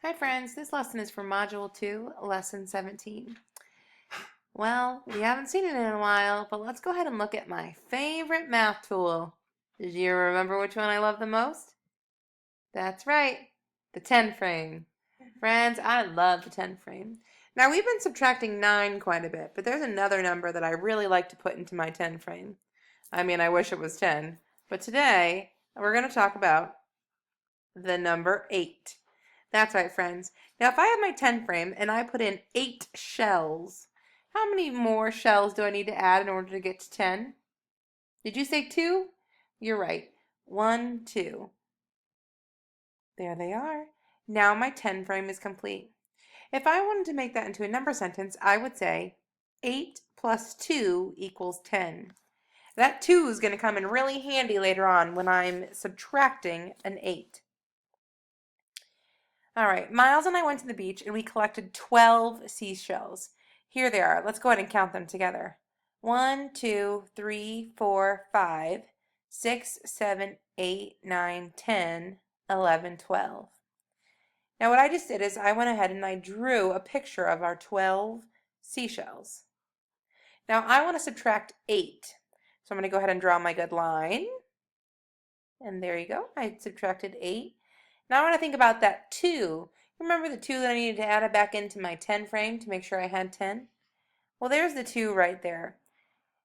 Hi friends, this lesson is for Module 2, Lesson 17. Well, we haven't seen it in a while, but let's go ahead and look at my favorite math tool. Did you remember which one I love the most? That's right, the 10 frame. Friends, I love the 10 frame. Now we've been subtracting 9 quite a bit, but there's another number that I really like to put into my 10 frame. I mean, I wish it was 10, but today we're going to talk about the number 8. That's right, friends. Now, if I have my 10 frame and I put in 8 shells, how many more shells do I need to add in order to get to 10? Did you say 2? You're right. 1, 2. There they are. Now my 10 frame is complete. If I wanted to make that into a number sentence, I would say 8 plus 2 equals 10. That 2 is going to come in really handy later on when I'm subtracting an 8. All right, Miles and I went to the beach and we collected 12 seashells. Here they are. Let's go ahead and count them together. 1, 2, 3, 4, 5, 6, 7, 8, 9, 10, 11, 12. Now what I just did is I went ahead and I drew a picture of our 12 seashells. Now I want to subtract 8. So I'm going to go ahead and draw my good line. And there you go. I subtracted 8. Now I want to think about that 2. Remember the 2 that I needed to add it back into my 10 frame to make sure I had 10? Well, there's the 2 right there.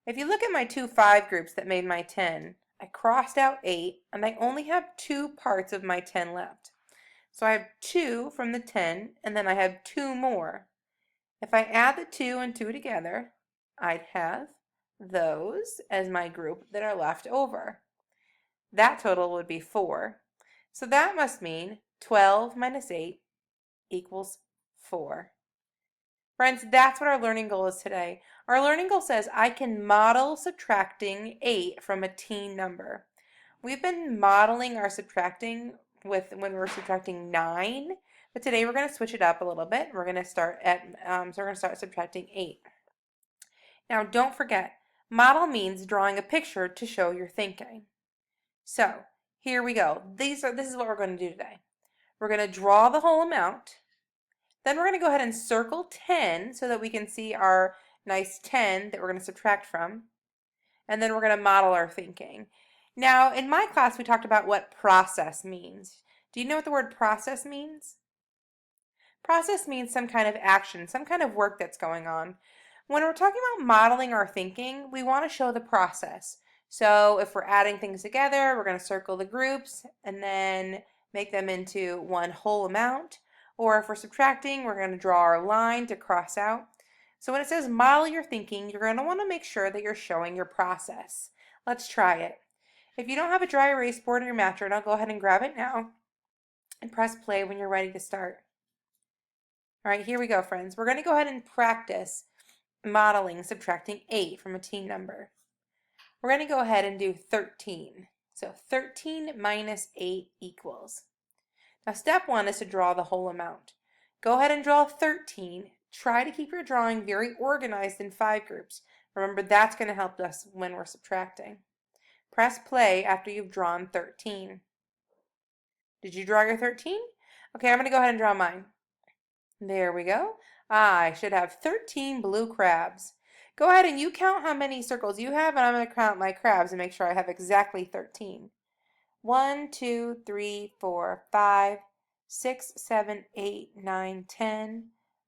If you look at my 2 5 groups that made my 10, I crossed out 8, and I only have 2 parts of my 10 left. So I have 2 from the 10, and then I have 2 more. If I add the 2 and 2 together, I'd have those as my group that are left over. That total would be 4. So that must mean 12 minus 8 equals 4. Friends, that's what our learning goal is today. Our learning goal says I can model subtracting 8 from a teen number. We've been modeling our subtracting when we're subtracting 9, but today we're going to switch it up a little bit. We're going to start subtracting 8. Now don't forget, model means drawing a picture to show your thinking. So here we go. This is what we're going to do today. We're going to draw the whole amount. Then we're going to go ahead and circle 10 so that we can see our nice 10 that we're going to subtract from. And then we're going to model our thinking. Now, in my class, we talked about what process means. Do you know what the word process means? Process means some kind of action, some kind of work that's going on. When we're talking about modeling our thinking, we want to show the process. So if we're adding things together, we're going to circle the groups and then make them into one whole amount. Or if we're subtracting, we're going to draw our line to cross out. So when it says model your thinking, you're going to want to make sure that you're showing your process. Let's try it. If you don't have a dry erase board or your math journal, go ahead and grab it now and press play when you're ready to start. All right, here we go, friends. We're going to go ahead and practice modeling subtracting 8 from a teen number. We're going to go ahead and do 13. So 13 minus 8 equals. Now step 1 is to draw the whole amount. Go ahead and draw 13. Try to keep your drawing very organized in 5 groups. Remember, that's going to help us when we're subtracting. Press play after you've drawn 13. Did you draw your 13? Okay, I'm going to go ahead and draw mine. There we go. I should have 13 blue crabs. Go ahead and you count how many circles you have, and I'm going to count my crabs and make sure I have exactly 13. 1, 2, 3, 4, 5, 6, 7, 8, 9, 10,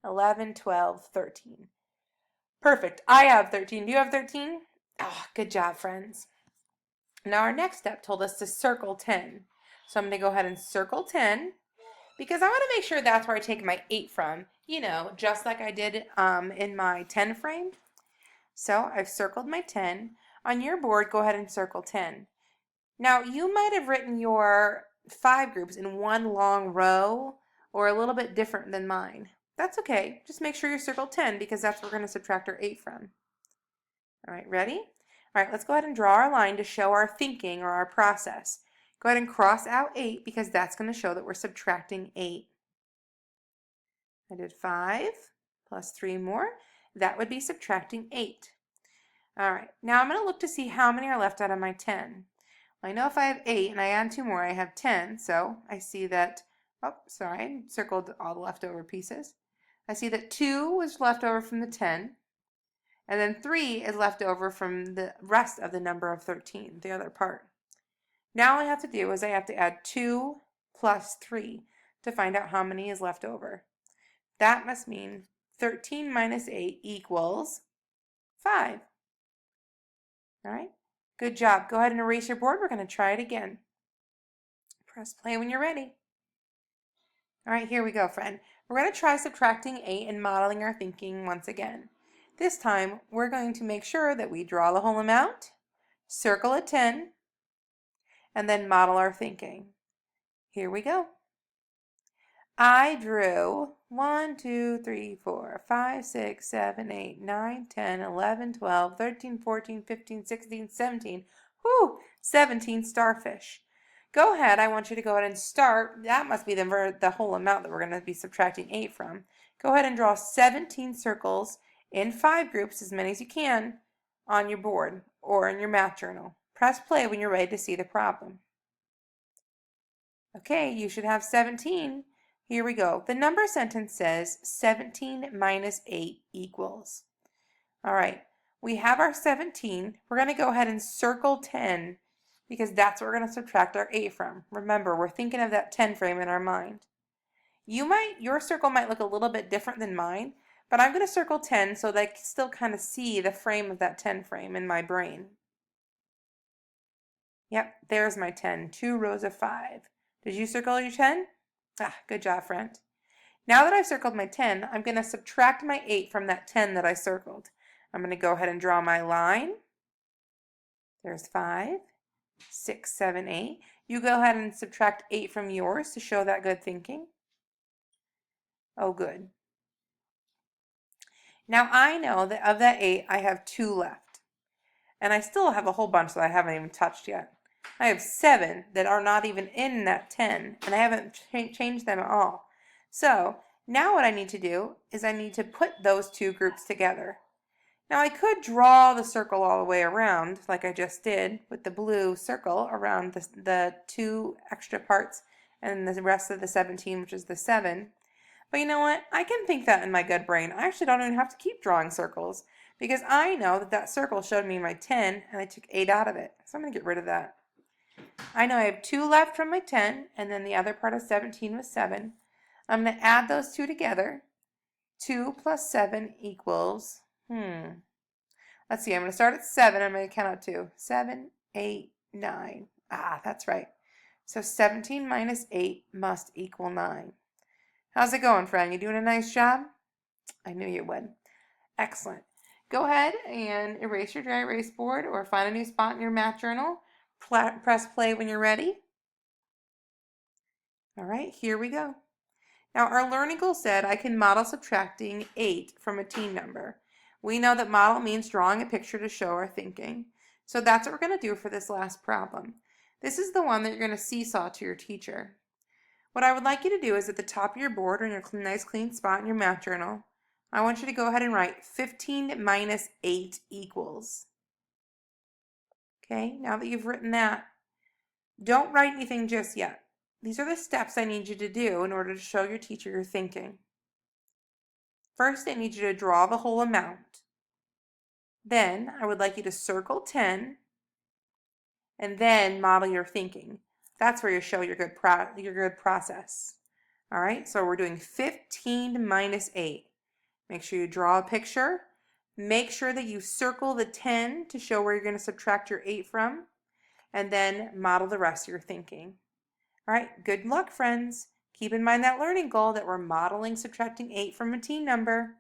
11, 12, 13. Perfect. I have 13. Do you have 13? Oh, good job, friends. Now our next step told us to circle 10. So I'm going to go ahead and circle 10 because I want to make sure that's where I take my 8 from, just like I did in my 10 frame. So I've circled my 10. On your board, go ahead and circle 10. Now, you might have written your 5 groups in one long row or a little bit different than mine. That's okay. Just make sure you circle 10 because that's where we're going to subtract our 8 from. All right, ready? All right, let's go ahead and draw our line to show our thinking or our process. Go ahead and cross out 8 because that's going to show that we're subtracting 8. I did 5 plus 3 more. That would be subtracting 8. All right, now I'm going to look to see how many are left out of my 10. I know if I have 8 and I add 2 more, I have 10, so I see that Oh, sorry, I circled all the leftover pieces. I see that 2 was left over from the 10, and then 3 is left over from the rest of the number of 13, the other part. Now all I have to do is I have to add 2 plus 3 to find out how many is left over. That must mean 13 minus 8 equals 5. All right, good job. Go ahead and erase your board. We're going to try it again. Press play when you're ready. All right, here we go, friend. We're going to try subtracting 8 and modeling our thinking once again. This time, we're going to make sure that we draw the whole amount, circle a 10, and then model our thinking. Here we go. I drew 1, 2, 3, 4, 5, 6, 7, 8, 9, 10, 11, 12, 13, 14, 15, 16, 17. Whoo! 17 starfish. Go ahead. I want you to go ahead and start. That must be the whole amount that we're going to be subtracting 8 from. Go ahead and draw 17 circles in 5 groups, as many as you can, on your board or in your math journal. Press play when you're ready to see the problem. Okay, you should have 17. Here we go. The number sentence says 17 minus 8 equals. All right, we have our 17. We're going to go ahead and circle 10 because that's what we're going to subtract our 8 from. Remember, we're thinking of that 10 frame in our mind. Your circle might look a little bit different than mine, but I'm going to circle 10 so that I can still kind of see the frame of that 10 frame in my brain. Yep, there's my 10, 2 rows of 5. Did you circle your 10? Ah, good job, friend. Now that I've circled my 10, I'm going to subtract my 8 from that 10 that I circled. I'm going to go ahead and draw my line. There's 5, 6, 7, 8. You go ahead and subtract 8 from yours to show that good thinking. Oh, good. Now I know that of that 8, I have 2 left. And I still have a whole bunch that I haven't even touched yet. I have 7 that are not even in that 10, and I haven't changed them at all. So now what I need to do is I need to put those 2 groups together. Now I could draw the circle all the way around like I just did with the blue circle around the 2 extra parts and the rest of the 17, which is the 7. But you know what? I can think that in my good brain. I actually don't even have to keep drawing circles because I know that that circle showed me my 10 and I took 8 out of it. So I'm going to get rid of that. I know I have 2 left from my 10 and then the other part of 17 was 7. I'm going to add those 2 together. 2 plus 7 equals, let's see, I'm going to start at 7. I'm going to count out 2. 7, 8, 9. Ah, that's right. So 17 minus 8 must equal 9. How's it going, friend? You doing a nice job? I knew you would. Excellent. Go ahead and erase your dry erase board or find a new spot in your math journal. Press play when you're ready. All right, here we go. Now, our learning goal said I can model subtracting 8 from a teen number. We know that model means drawing a picture to show our thinking. So that's what we're going to do for this last problem. This is the one that you're going to seesaw to your teacher. What I would like you to do is at the top of your board or in your nice clean spot in your math journal, I want you to go ahead and write 15 minus 8 equals. Okay, now that you've written that, don't write anything just yet. These are the steps I need you to do in order to show your teacher your thinking. First, I need you to draw the whole amount. Then, I would like you to circle 10 and then model your thinking. That's where you show your good process. All right, so we're doing 15 minus 8. Make sure you draw a picture. Make sure that you circle the 10 to show where you're going to subtract your 8 from, and then model the rest of your thinking. All right, good luck, friends. Keep in mind that learning goal that we're modeling subtracting 8 from a teen number.